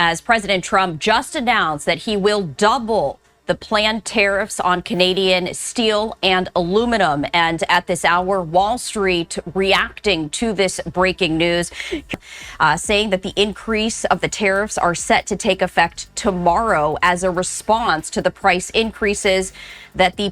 as President Trump just announced that he will double the planned tariffs on Canadian steel and aluminum. And at this hour, Wall Street reacting to this breaking news, saying that the increase of the tariffs are set to take effect tomorrow as a response to the price increases that the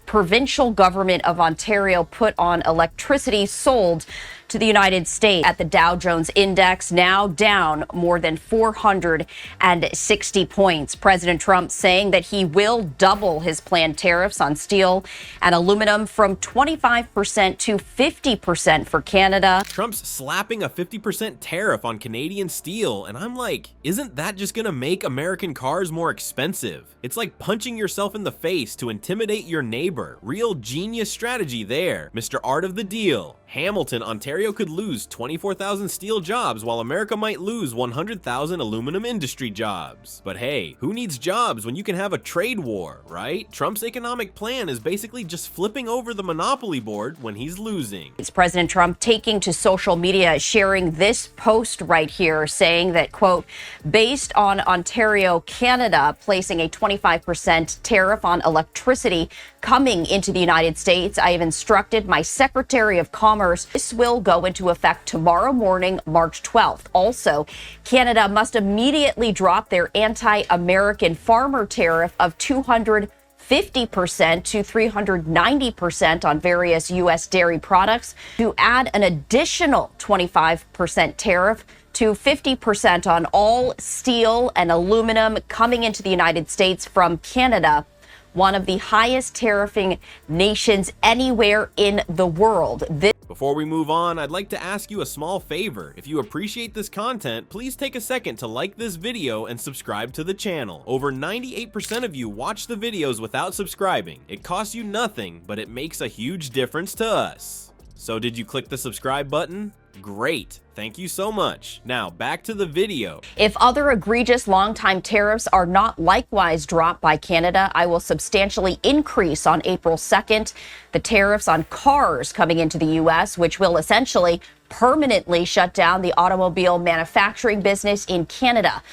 provincial government of Ontario put on electricity sold to the United States. At the Dow Jones Index, now down more than 460 points. President Trump saying that he will double his planned tariffs on steel and aluminum from 25% to 50% for Canada. Trump's slapping a 50% tariff on Canadian steel, and I'm like, isn't that just gonna make American cars more expensive? It's like punching yourself in the face to intimidate your neighbor. Real genius strategy there. Mr. Art of the Deal. Hamilton, Ontario could lose 24,000 steel jobs while America might lose 100,000 aluminum industry jobs. But hey, who needs jobs when you can have a trade war, right? Trump's economic plan is basically just flipping over the monopoly board when he's losing. It's President Trump taking to social media, sharing this post right here, saying that, quote, based on Ontario, Canada placing a 25% tariff on electricity coming into the United States, I have instructed my Secretary of Commerce. This will go into effect tomorrow morning, March 12th. Also, Canada must immediately drop their anti-American farmer tariff of 250% to 390% on various U.S. dairy products, to add an additional 25% tariff to 50% on all steel and aluminum coming into the United States from Canada, one of the highest tariffing nations anywhere in the world. Before we move on, I'd like to ask you a small favor. If you appreciate this content, please take a second to like this video and subscribe to the channel. Over 98% of you watch the videos without subscribing. It costs you nothing, but it makes a huge difference to us. So did you click the subscribe button? Great. Thank you so much. Now back to the video. If other egregious long-time tariffs are not likewise dropped by Canada, I will substantially increase on April 2nd the tariffs on cars coming into the U.S., which will essentially permanently shut down the automobile manufacturing business in Canada.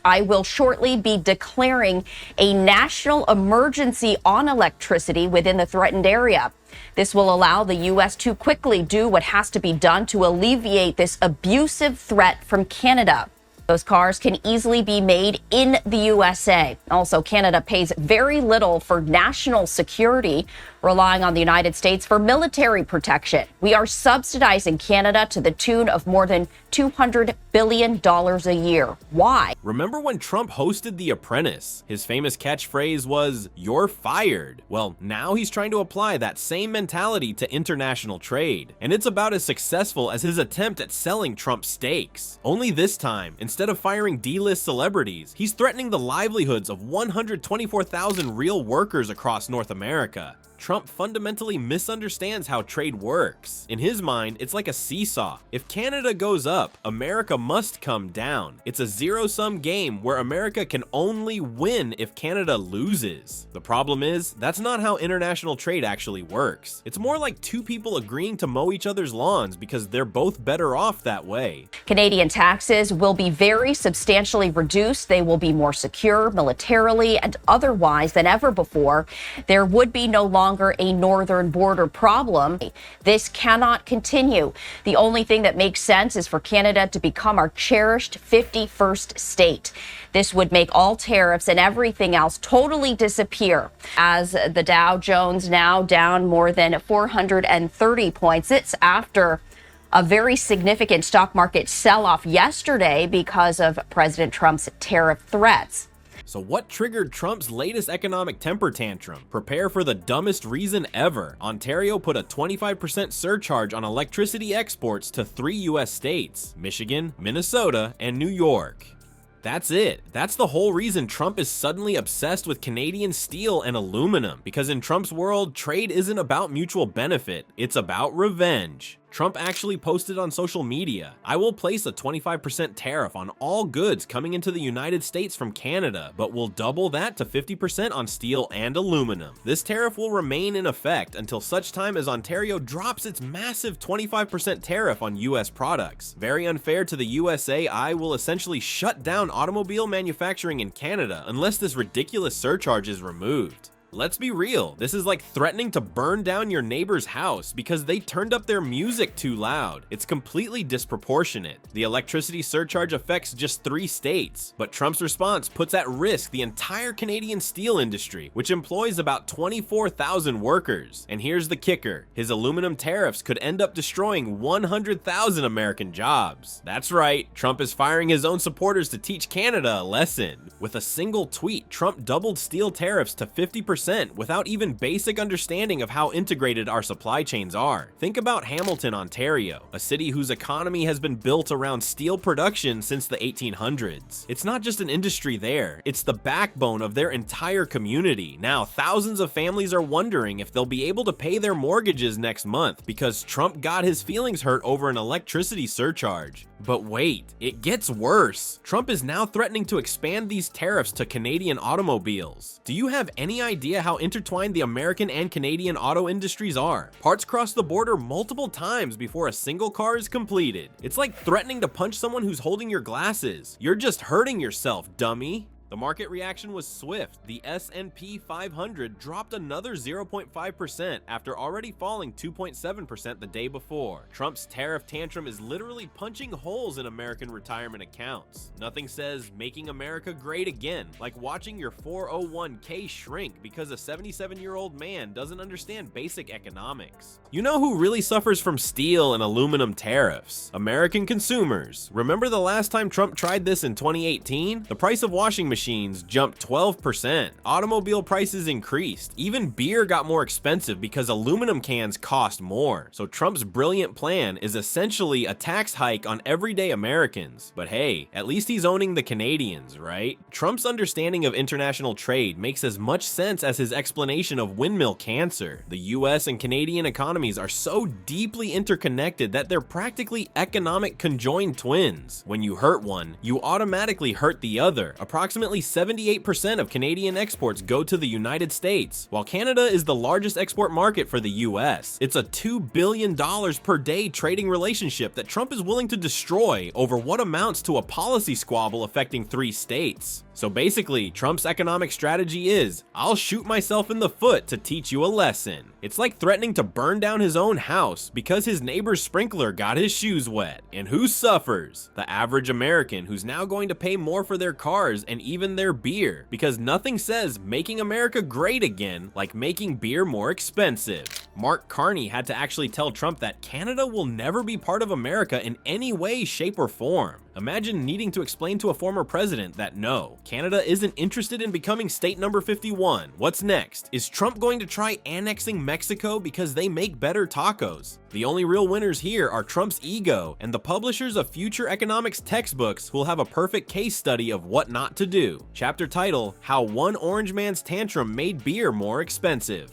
I will shortly be declaring a national emergency on electricity within the threatened area. This will allow the U.S. to quickly do what has to be done to alleviate this abusive threat from Canada. Those cars can easily be made in the USA. Also, Canada pays very little for national security, relying on the United States for military protection. We are subsidizing Canada to the tune of more than $200 billion a year. Why? Remember when Trump hosted The Apprentice? His famous catchphrase was, "You're fired." Well, now he's trying to apply that same mentality to international trade. And it's about as successful as his attempt at selling Trump steaks. Only this time, instead of firing D-list celebrities, he's threatening the livelihoods of 124,000 real workers across North America. Trump fundamentally misunderstands how trade works. In his mind, it's like a seesaw. If Canada goes up, America must come down. It's a zero-sum game where America can only win if Canada loses. The problem is, that's not how international trade actually works. It's more like two people agreeing to mow each other's lawns because they're both better off that way. Canadian taxes will be very substantially reduced. They will be more secure militarily and otherwise than ever before. There would be no longer a northern border problem. This cannot continue. The only thing that makes sense is for Canada to become our cherished 51st state. This would make all tariffs and everything else totally disappear. As the Dow Jones now down more than 430 points. It's after a very significant stock market sell-off yesterday because of President Trump's tariff threats. So what triggered Trump's latest economic temper tantrum? Prepare for the dumbest reason ever. Ontario put a 25% surcharge on electricity exports to 3 U.S. states: Michigan, Minnesota, and New York. That's it. That's the whole reason Trump is suddenly obsessed with Canadian steel and aluminum. Because in Trump's world, trade isn't about mutual benefit, it's about revenge. Trump actually posted on social media, "I will place a 25% tariff on all goods coming into the United States from Canada, but will double that to 50% on steel and aluminum. This tariff will remain in effect until such time as Ontario drops its massive 25% tariff on US products. Very unfair to the USA. I will essentially shut down automobile manufacturing in Canada unless this ridiculous surcharge is removed." Let's be real, this is like threatening to burn down your neighbor's house because they turned up their music too loud. It's completely disproportionate. The electricity surcharge affects just 3 states, but Trump's response puts at risk the entire Canadian steel industry, which employs about 24,000 workers. And here's the kicker, his aluminum tariffs could end up destroying 100,000 American jobs. That's right, Trump is firing his own supporters to teach Canada a lesson. With a single tweet, Trump doubled steel tariffs to 50% without even basic understanding of how integrated our supply chains are. Think about Hamilton, Ontario, a city whose economy has been built around steel production since the 1800s. It's not just an industry there, it's the backbone of their entire community. Now, thousands of families are wondering if they'll be able to pay their mortgages next month because Trump got his feelings hurt over an electricity surcharge. But wait, it gets worse. Trump is now threatening to expand these tariffs to Canadian automobiles. Do you have any idea how intertwined the American and Canadian auto industries are? Parts cross the border multiple times before a single car is completed. It's like threatening to punch someone who's holding your glasses. You're just hurting yourself, dummy. The market reaction was swift. The S&P 500 dropped another 0.5% after already falling 2.7% the day before. Trump's tariff tantrum is literally punching holes in American retirement accounts. Nothing says making America great again like watching your 401k shrink because a 77-year-old man doesn't understand basic economics. You know who really suffers from steel and aluminum tariffs? American consumers. Remember the last time Trump tried this in 2018? The price of washing machines jumped 12%. Automobile prices increased. Even beer got more expensive because aluminum cans cost more. So Trump's brilliant plan is essentially a tax hike on everyday Americans. But hey, at least he's owning the Canadians, right? Trump's understanding of international trade makes as much sense as his explanation of windmill cancer. The US and Canadian economies are so deeply interconnected that they're practically economic conjoined twins. When you hurt one, you automatically hurt the other. Approximately 78% of Canadian exports go to the United States, while Canada is the largest export market for the US. It's a $2 billion per day trading relationship that Trump is willing to destroy over what amounts to a policy squabble affecting 3 states. So basically, Trump's economic strategy is, I'll shoot myself in the foot to teach you a lesson. It's like threatening to burn down his own house because his neighbor's sprinkler got his shoes wet. And who suffers? The average American who's now going to pay more for their cars and even their beer, because nothing says making America great again like making beer more expensive. Mark Carney had to actually tell Trump that Canada will never be part of America in any way, shape, or form. Imagine needing to explain to a former president that no, Canada isn't interested in becoming state number 51. What's next? Is Trump going to try annexing Mexico because they make better tacos? The only real winners here are Trump's ego and the publishers of future economics textbooks who'll have a perfect case study of what not to do. Chapter title, How One Orange Man's Tantrum Made Beer More Expensive.